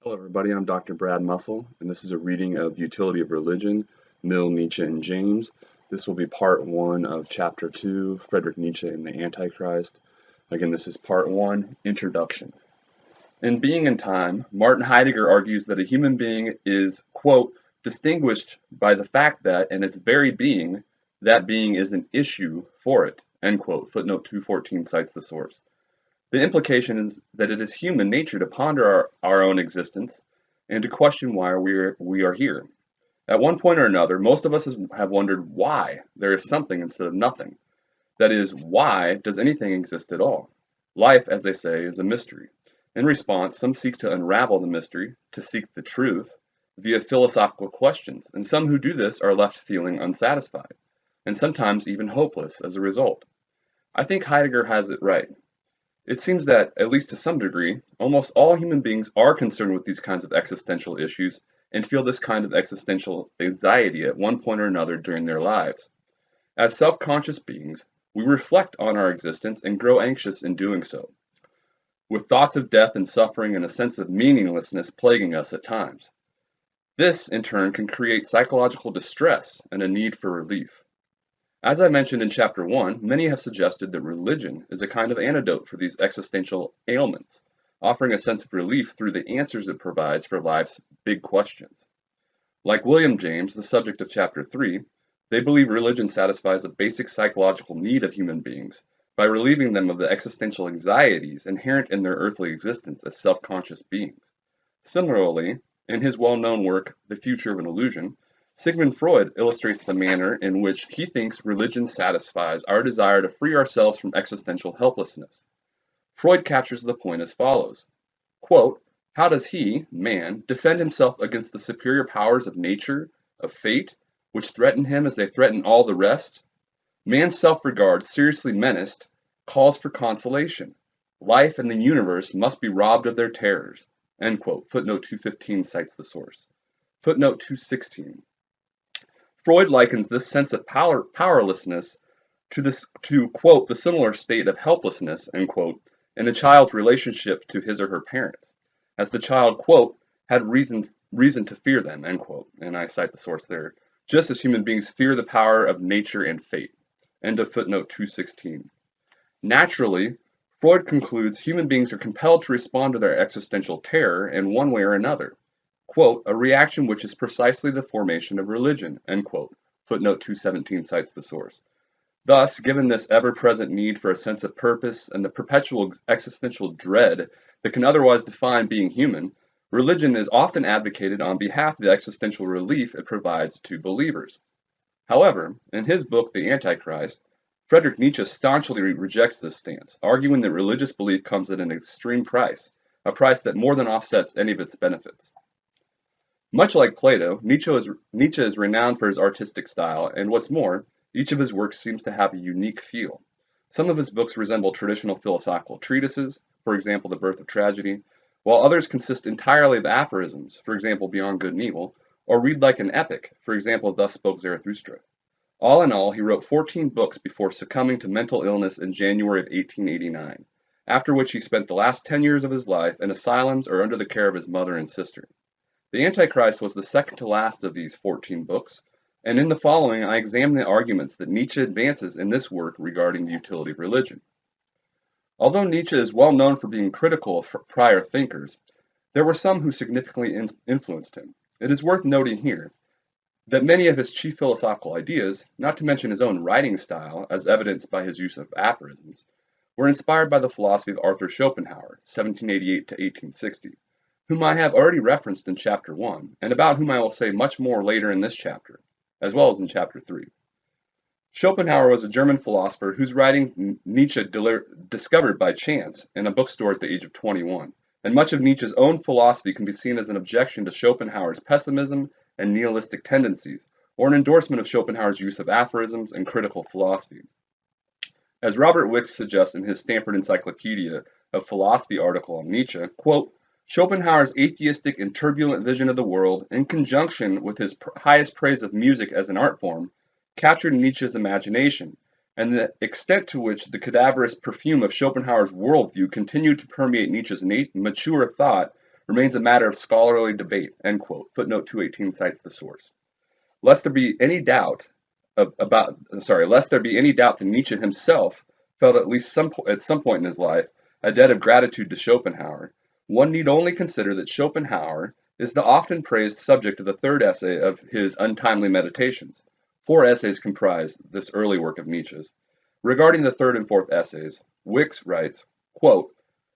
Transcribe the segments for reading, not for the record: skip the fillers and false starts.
Hello, everybody. I'm Dr. Brad Musil, and this is a reading of The Utility of Religion, Mill, Nietzsche, and James. This will be part one of chapter two, Friedrich Nietzsche and the Antichrist. Again, this is part one, Introduction. In Being and Time, Martin Heidegger argues that a human being is, quote, distinguished by the fact that, in its very being, that being is an issue for it, end quote. Footnote 214 cites the source. The implication is that it is human nature to ponder our own existence and to question why we are here. At one point or another, most of us have wondered why there is something instead of nothing. That is, why does anything exist at all? Life, as they say, is a mystery. In response, some seek to unravel the mystery, to seek the truth, via philosophical questions, and some who do this are left feeling unsatisfied, and sometimes even hopeless as a result. I think Heidegger has it right. It seems that, at least to some degree, almost all human beings are concerned with these kinds of existential issues and feel this kind of existential anxiety at one point or another during their lives. As self-conscious beings, we reflect on our existence and grow anxious in doing so, with thoughts of death and suffering and a sense of meaninglessness plaguing us at times. This, in turn, can create psychological distress and a need for relief. As I mentioned in chapter 1, many have suggested that religion is a kind of antidote for these existential ailments, offering a sense of relief through the answers it provides for life's big questions. Like William James, the subject of chapter 3, they believe religion satisfies a basic psychological need of human beings by relieving them of the existential anxieties inherent in their earthly existence as self-conscious beings. Similarly, in his well-known work, The Future of an Illusion, Sigmund Freud illustrates the manner in which he thinks religion satisfies our desire to free ourselves from existential helplessness. Freud captures the point as follows, quote, how does he, man, defend himself against the superior powers of nature, of fate, which threaten him as they threaten all the rest? Man's self-regard, seriously menaced, calls for consolation. Life and the universe must be robbed of their terrors. End quote. Footnote 215 cites the source. Footnote 216. Freud likens this sense of powerlessness to quote the similar state of helplessness end quote in a child's relationship to his or her parents, as the child quote had reason to fear them end quote, and I cite the source there, just as human beings fear the power of nature and fate. End of footnote 216. Naturally, Freud concludes human beings are compelled to respond to their existential terror in one way or another. Quote, a reaction which is precisely the formation of religion, end quote. Footnote 217 cites the source. Thus, given this ever-present need for a sense of purpose and the perpetual existential dread that can otherwise define being human, religion is often advocated on behalf of the existential relief it provides to believers. However, in his book The Antichrist, Friedrich Nietzsche staunchly rejects this stance, arguing that religious belief comes at an extreme price, a price that more than offsets any of its benefits. Much like Plato, Nietzsche is renowned for his artistic style, and what's more, each of his works seems to have a unique feel. Some of his books resemble traditional philosophical treatises, for example, The Birth of Tragedy, while others consist entirely of aphorisms, for example, Beyond Good and Evil, or read like an epic, for example, Thus Spoke Zarathustra. All in all, he wrote 14 books before succumbing to mental illness in January of 1889, after which he spent the last 10 years of his life in asylums or under the care of his mother and sister. The Antichrist was the second to last of these 14 books, and in the following I examine the arguments that Nietzsche advances in this work regarding the utility of religion. Although Nietzsche is well known for being critical of prior thinkers, there were some who significantly influenced him. It is worth noting here that many of his chief philosophical ideas, not to mention his own writing style as evidenced by his use of aphorisms, were inspired by the philosophy of Arthur Schopenhauer, 1788 to 1860. Whom I have already referenced in chapter 1, and about whom I will say much more later in this chapter, as well as in chapter 3. Schopenhauer was a German philosopher whose writing Nietzsche discovered by chance in a bookstore at the age of 21, and much of Nietzsche's own philosophy can be seen as an objection to Schopenhauer's pessimism and nihilistic tendencies, or an endorsement of Schopenhauer's use of aphorisms and critical philosophy. As Robert Wicks suggests in his Stanford Encyclopedia of Philosophy article on Nietzsche, quote, Schopenhauer's atheistic and turbulent vision of the world, in conjunction with his highest praise of music as an art form, captured Nietzsche's imagination, and the extent to which the cadaverous perfume of Schopenhauer's worldview continued to permeate Nietzsche's mature thought remains a matter of scholarly debate, end quote. Footnote 218 cites the source. Lest there be any doubt that Nietzsche himself felt at some point in his life a debt of gratitude to Schopenhauer, one need only consider that Schopenhauer is the often praised subject of the third essay of his Untimely Meditations. 4 essays comprise this early work of Nietzsche's. Regarding the third and fourth essays, Wicks writes, quote,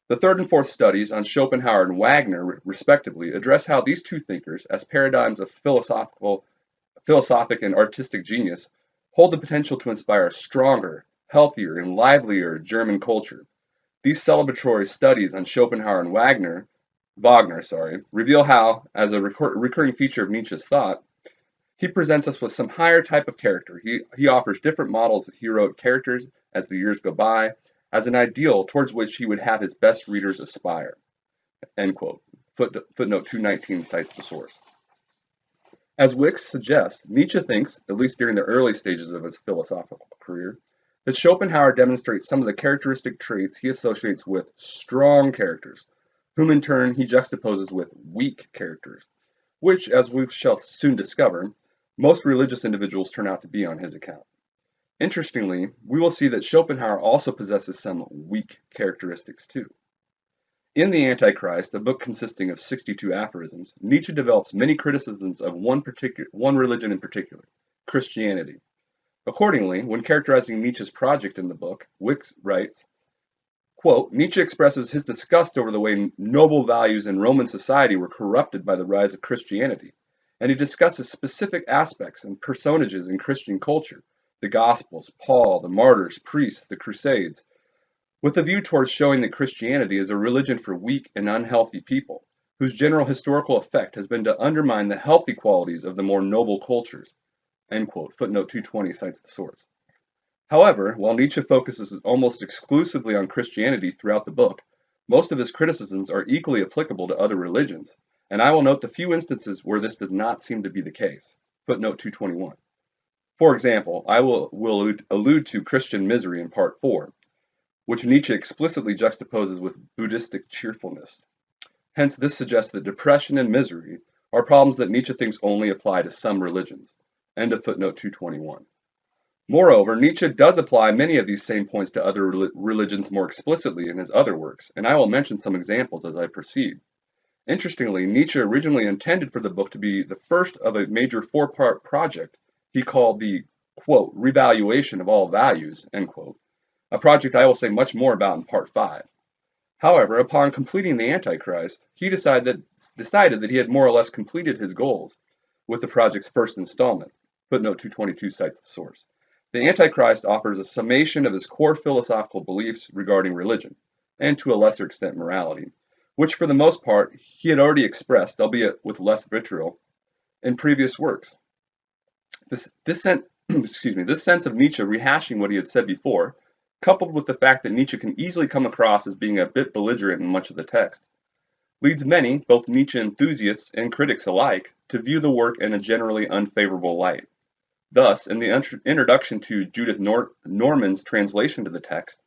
"The third and fourth studies on Schopenhauer and Wagner, respectively, address how these two thinkers, as paradigms of philosophic and artistic genius, hold the potential to inspire a stronger, healthier, and livelier German culture. These celebratory studies on Schopenhauer and Wagner, reveal how, as a recurring feature of Nietzsche's thought, he presents us with some higher type of character. He offers different models of heroic characters as the years go by, as an ideal towards which he would have his best readers aspire." End quote. Footnote 219 cites the source. As Wicks suggests, Nietzsche thinks, at least during the early stages of his philosophical career, that Schopenhauer demonstrates some of the characteristic traits he associates with strong characters, whom in turn he juxtaposes with weak characters, which, as we shall soon discover, most religious individuals turn out to be on his account. Interestingly, we will see that Schopenhauer also possesses some weak characteristics too. In The Antichrist, a book consisting of 62 aphorisms, Nietzsche develops many criticisms of one religion in particular, Christianity. Accordingly, when characterizing Nietzsche's project in the book, Wicks writes, quote, "Nietzsche expresses his disgust over the way noble values in Roman society were corrupted by the rise of Christianity, and he discusses specific aspects and personages in Christian culture, the Gospels, Paul, the martyrs, priests, the Crusades, with a view towards showing that Christianity is a religion for weak and unhealthy people, whose general historical effect has been to undermine the healthy qualities of the more noble cultures." End quote. Footnote 220 cites the source. However, while Nietzsche focuses almost exclusively on Christianity throughout the book, most of his criticisms are equally applicable to other religions, and I will note the few instances where this does not seem to be the case. Footnote 221. For example, I will allude to Christian misery in Part 4, which Nietzsche explicitly juxtaposes with Buddhistic cheerfulness. Hence, this suggests that depression and misery are problems that Nietzsche thinks only apply to some religions. End of footnote 221. Moreover, Nietzsche does apply many of these same points to other religions more explicitly in his other works, and I will mention some examples as I proceed. Interestingly, Nietzsche originally intended for the book to be the first of a major 4-part project he called the, quote, "revaluation of all values," end quote, a project I will say much more about in Part 5. However, upon completing The Antichrist, he decided that he had more or less completed his goals with the project's first installment. Footnote 222 cites the source. The Antichrist offers a summation of his core philosophical beliefs regarding religion, and to a lesser extent morality, which for the most part he had already expressed, albeit with less vitriol, in previous works. This sense of Nietzsche rehashing what he had said before, coupled with the fact that Nietzsche can easily come across as being a bit belligerent in much of the text, leads many, both Nietzsche enthusiasts and critics alike, to view the work in a generally unfavorable light. Thus, in the introduction to Judith Norman's translation to the text,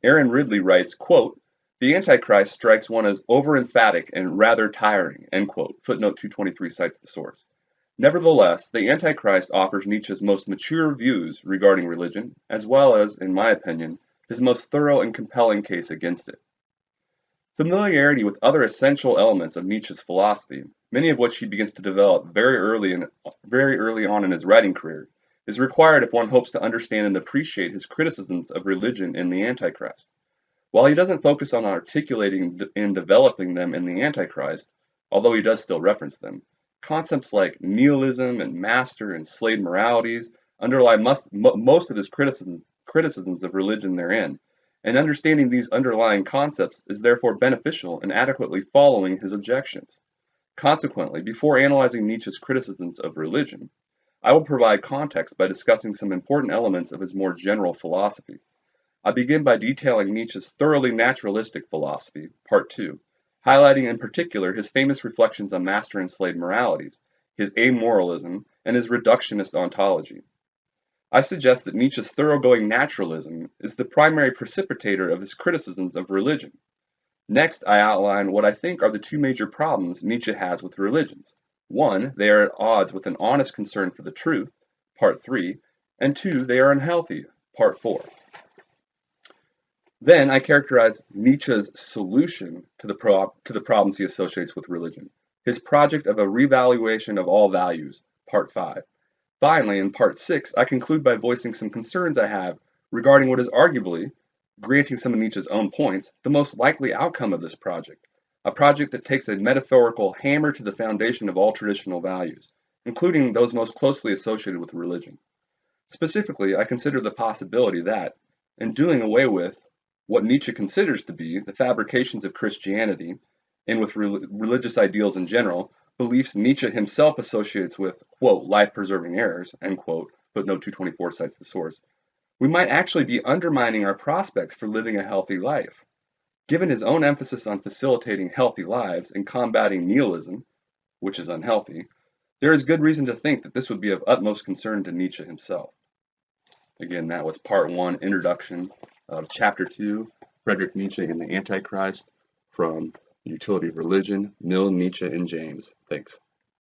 Aaron Ridley writes, quote, "The Antichrist strikes one as over-emphatic and rather tiring," end quote. Footnote 223 cites the source. Nevertheless, the Antichrist offers Nietzsche's most mature views regarding religion, as well as, in my opinion, his most thorough and compelling case against it. Familiarity with other essential elements of Nietzsche's philosophy, many of which he begins to develop very early on in his writing career, is required if one hopes to understand and appreciate his criticisms of religion in The Antichrist. While he doesn't focus on articulating and developing them in The Antichrist, although he does still reference them, concepts like nihilism and master and slave moralities underlie most of his criticisms of religion therein, and understanding these underlying concepts is therefore beneficial in adequately following his objections. Consequently, before analyzing Nietzsche's criticisms of religion, I will provide context by discussing some important elements of his more general philosophy. I begin by detailing Nietzsche's thoroughly naturalistic philosophy, Part 2, highlighting in particular his famous reflections on master and slave moralities, his amoralism, and his reductionist ontology. I suggest that Nietzsche's thoroughgoing naturalism is the primary precipitator of his criticisms of religion. Next, I outline what I think are the two major problems Nietzsche has with religions. One, they are at odds with an honest concern for the truth, part 3, and two, they are unhealthy, part 4. Then I characterize Nietzsche's solution to the problems he associates with religion, his project of a revaluation of all values, part 5. Finally, in part 6, I conclude by voicing some concerns I have regarding what is arguably, granting some of Nietzsche's own points, the most likely outcome of this project, a project that takes a metaphorical hammer to the foundation of all traditional values, including those most closely associated with religion. Specifically, I consider the possibility that, in doing away with what Nietzsche considers to be the fabrications of Christianity, and with religious ideals in general, beliefs Nietzsche himself associates with, quote, life-preserving errors, end quote, footnote 224 cites the source, we might actually be undermining our prospects for living a healthy life. Given his own emphasis on facilitating healthy lives and combating nihilism, which is unhealthy, there is good reason to think that this would be of utmost concern to Nietzsche himself. Again, that was part 1, introduction of chapter 2, Friedrich Nietzsche and the Antichrist, from Utility of Religion, Mill, Nietzsche, and James. Thanks.